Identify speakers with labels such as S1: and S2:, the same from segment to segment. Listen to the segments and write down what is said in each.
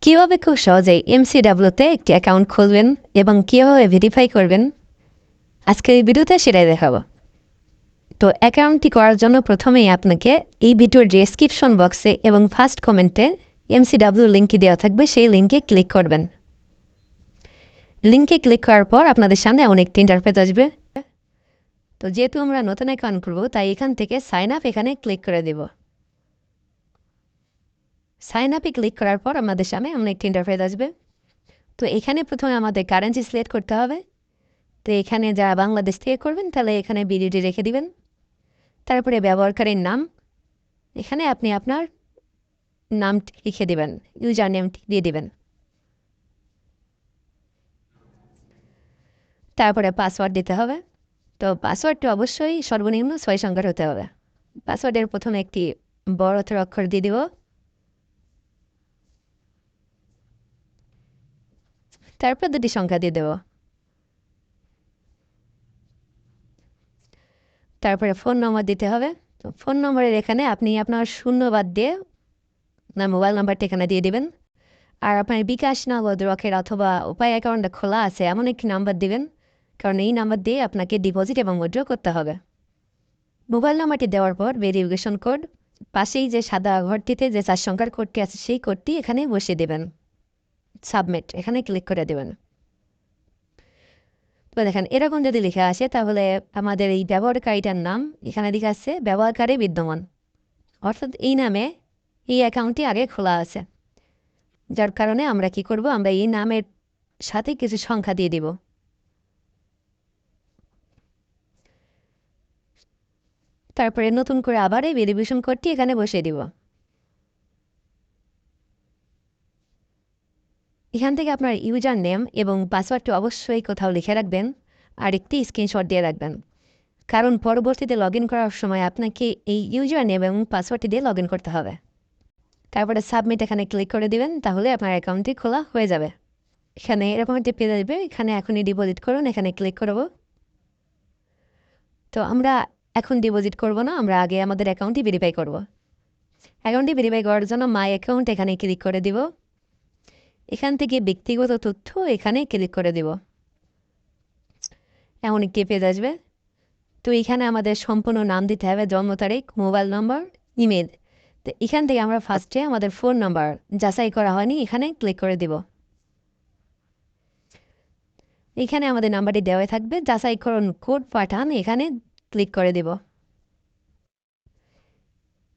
S1: কীভাবে খুব সহজেই এমসিডাব্লিউতে একটি অ্যাকাউন্ট খুলবেন এবং কীভাবে ভেরিফাই করবেন আজকের এই ভিডিওতে সেটাই দেখাবো। তো অ্যাকাউন্টটি করার জন্য প্রথমেই আপনাকে এই ভিডিওর ডেসক্রিপশন বক্সে এবং ফার্স্ট কমেন্টে এমসিডাব্লিউ লিঙ্কটি দেওয়া থাকবে, সেই লিঙ্কে ক্লিক করবেন। লিঙ্কে ক্লিক করার পর আপনাদের সামনে এমন একটি ইন্টারফেস আসবে। তো যেহেতু আমরা নতুন অ্যাকাউন্ট করবো তাই এখান থেকে সাইন আপ এখানে ক্লিক করে দেব। সাইন আপে ক্লিক করার পর আমাদের সামনে এমন একটি ইন্টারফেস আসবে। তো এখানে প্রথমে আমাদের কারেন্সি সিলেক্ট করতে হবে। তো এখানে যারা বাংলাদেশ থেকে করবেন তাহলে এখানে বিডিটি রেখে দিবেন। তারপরে ব্যবহারকারীর নাম, এখানে আপনি আপনার নামটি লিখে দেবেন, ইউজার নেমটি দিয়ে দেবেন। তারপরে পাসওয়ার্ড দিতে হবে। তো পাসওয়ার্ডটি অবশ্যই সর্বনিম্ন 6 সংখ্যার হতে হবে। পাসওয়ার্ডের প্রথমে একটি বড় হাতের অক্ষর দিয়ে দিব। তারপর 2টি সংখ্যা দিয়ে দেব। তারপরে ফোন নম্বর দিতে হবে। তো ফোন নম্বরের এখানে আপনি আপনার শূন্য বাদ দিয়ে না মোবাইল নাম্বারটা এখানে দিয়ে দেবেন। আর আপনার বিকাশ, নগদ, রকেট অথবা উপায় অ্যাকাউন্টটা খোলা আছে এমন একটি নাম্বার দিবেন, কারণ এই নাম্বার দিয়ে আপনাকে ডিপোজিট এবং উইথড্র করতে হবে। মোবাইল নাম্বারটি দেওয়ার পর ভেরিফিকেশন কোড, পাশেই যে সাদা ঘরটিতে যে 4 সংখ্যার কোডটি আছে সেই কোডটি এখানে বসিয়ে দেবেন। সাবমিট এখানে ক্লিক করে দেবেন। তো দেখেন এরকম যদি লেখা আসে তাহলে আমাদের এই ব্যবহারকারীটার নাম এখানে লেখা আছে ব্যবহারকারী বিদ্যমান, অর্থাৎ এই নামে এই অ্যাকাউন্টটি আগে খোলা আছে। যার কারণে আমরা কি করব, আমরা এই নামের সাথে কিছু সংখ্যা দিয়ে দিব। তারপরে নতুন করে আবার এই ভেরিফিকেশন কোডটি এখানে বসিয়ে দিব। এখান থেকে আপনার ইউজার নেম এবং পাসওয়ার্ডটি অবশ্যই কোথাও লিখে রাখবেন আর একটি স্ক্রিনশট দিয়ে রাখবেন, কারণ পরবর্তীতে লগ ইন করার সময় আপনাকে এই ইউজার নেম এবং পাসওয়ার্ডটি দিয়ে লগ ইন করতে হবে। তারপরে সাবমিট এখানে ক্লিক করে দিবেন, তাহলে আপনার অ্যাকাউন্টটি খোলা হয়ে যাবে। এখানে এরকম একটি পেজ আসবে, এখানে এখনই ডিপোজিট করুন এখানে ক্লিক করব। তো আমরা এখন ডিপোজিট করব না, আমরা আগে আমাদের অ্যাকাউন্টটি ভেরিফাই করব। অ্যাকাউন্টটি ভেরিফাই করার জন্য মাই অ্যাকাউন্ট এখানে ক্লিক করে দিব। এখান থেকে ব্যক্তিগত তথ্য এখানে ক্লিক করে দিব। এমন একটি পেজ আসবে। তো এখানে আমাদের সম্পূর্ণ নাম দিতে হবে, জন্ম তারিখ, মোবাইল নম্বর, ইমেল। তো এখান থেকে আমরা ফার্স্টে আমাদের ফোন নাম্বার যাচাই করা হয়নি এখানে ক্লিক করে দিব। এখানে আমাদের নাম্বারটি দেওয়া থাকবে, যাচাইকরণ কোড পাঠান এখানে ক্লিক করে দিব।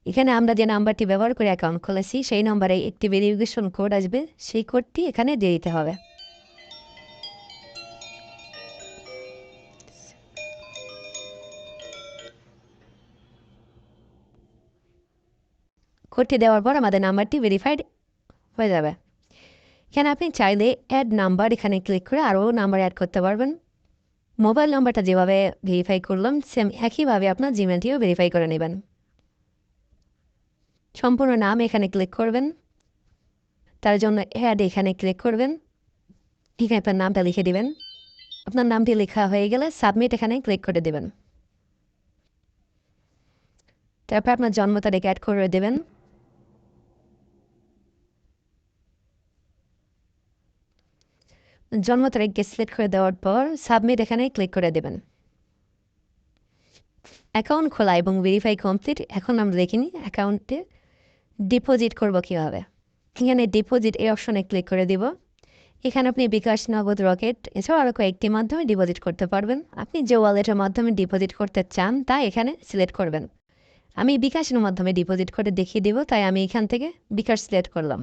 S1: এখানে আমরা যে নাম্বারটি ব্যবহার করে অ্যাকাউন্ট খুলেছি সেই নাম্বারে একটি ভেরিফিকেশন কোড আসবে, সেই কোডটি এখানে দিয়ে দিতে হবে। কোডটি দেওয়ার পর আমাদের নাম্বারটি ভেরিফাইড হয়ে যাবে। এখানে আপনি চাইলে অ্যাড নাম্বার এখানে ক্লিক করে আরও নাম্বার অ্যাড করতে পারবেন। মোবাইল নাম্বারটা যেভাবে ভেরিফাই করলাম সেম একইভাবে আপনার জিমেলটিও ভেরিফাই করে নেবেন। সম্পূর্ণ নাম এখানে ক্লিক করবেন, তার জন্য অ্যাড এখানে ক্লিক করবেন। এখানে আপনার নামটা লিখে দিবেন। আপনার নামটি লেখা হয়ে গেলে সাবমিট এখানে ক্লিক করে দেবেন। তারপর আপনার জন্ম তারিখ অ্যাড করে দেবেন। জন্ম তারিখকে সিলেক্ট করে দেওয়ার পর সাবমিট এখানে ক্লিক করে দেবেন। অ্যাকাউন্ট খোলা এবং ভেরিফাই কমপ্লিট। এখন আমরা দেখিনি অ্যাকাউন্টে ডিপোজিট করব কীভাবে। এখানে ডিপোজিট এই অপশনে ক্লিক করে দিব। এখানে আপনি বিকাশ, নগদ, রকেট এছাড়াও আরও কয়েকটি মাধ্যমে ডিপোজিট করতে পারবেন। আপনি যে ওয়ালেটের মাধ্যমে ডিপোজিট করতে চান তা এখানে সিলেক্ট করবেন। আমি বিকাশের মাধ্যমে ডিপোজিট করে দেখিয়ে দেব, তাই আমি এখান থেকে বিকাশ সিলেক্ট করলাম।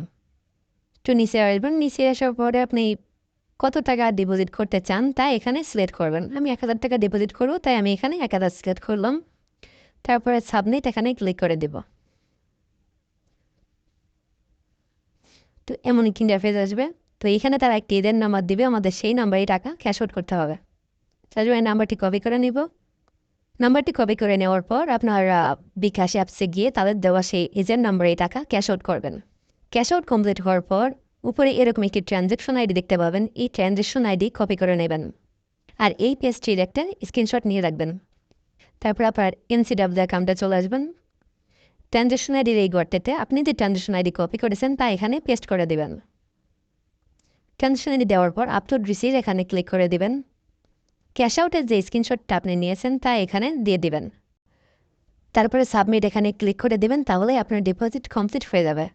S1: একটু নিচে আসবেন, নিচে আসার পরে আপনি কত টাকা ডিপোজিট করতে চান তা এখানে সিলেক্ট করবেন। আমি 1000 টাকা ডিপোজিট করব, তাই আমি এখানে 1000 সিলেক্ট করলাম। তারপরে সাবমিট এখানে ক্লিক করে দেব। তো এমন একটি ইন্টারফেস আসবে। তো এখানে তারা একটি এদের নাম্বার দিবে, আমাদের সেই নাম্বারে টাকা ক্যাশ আউট করতে হবে। তার জন্য নাম্বারটি কপি করে নিব। নাম্বারটি কপি করে নেওয়ার পর আপনার বিকাশ অ্যাপসে গিয়ে তাদের দেওয়া সেই এজেন্ট নাম্বারে টাকা ক্যাশ আউট করবেন। ক্যাশ আউট কমপ্লিট হওয়ার পর উপরে এরকম একটি ট্রানজ্যাকশন আইডি দেখতে পাবেন, এই ট্রানজ্যাকশন আইডি কপি করে নেবেন আর এই পেজটির একটা স্ক্রিনশট নিয়ে রাখবেন। তারপর আপনার এনসিডাব্লিউ অ্যাকাউন্টে চলে আসবেন। ট্রানজ্যাকশন আইডির এই গর্তেতে আপনি যে ট্রানজ্যাকশন আইডি কপি করেছেন তা এখানে পেস্ট করে দেবেন। ট্রানজেকশনে দেওয়ার পর আপলোড রিসিভ এখানে ক্লিক করে দিবেন। ক্যাশ আউটের যে স্ক্রিনশটটা আপনি নিয়েছেন তা এখানে দিয়ে দিবেন। তারপরে সাবমিট এখানে ক্লিক করে দেবেন, তাহলে আপনার ডিপোজিট কমপ্লিট হয়ে যাবে।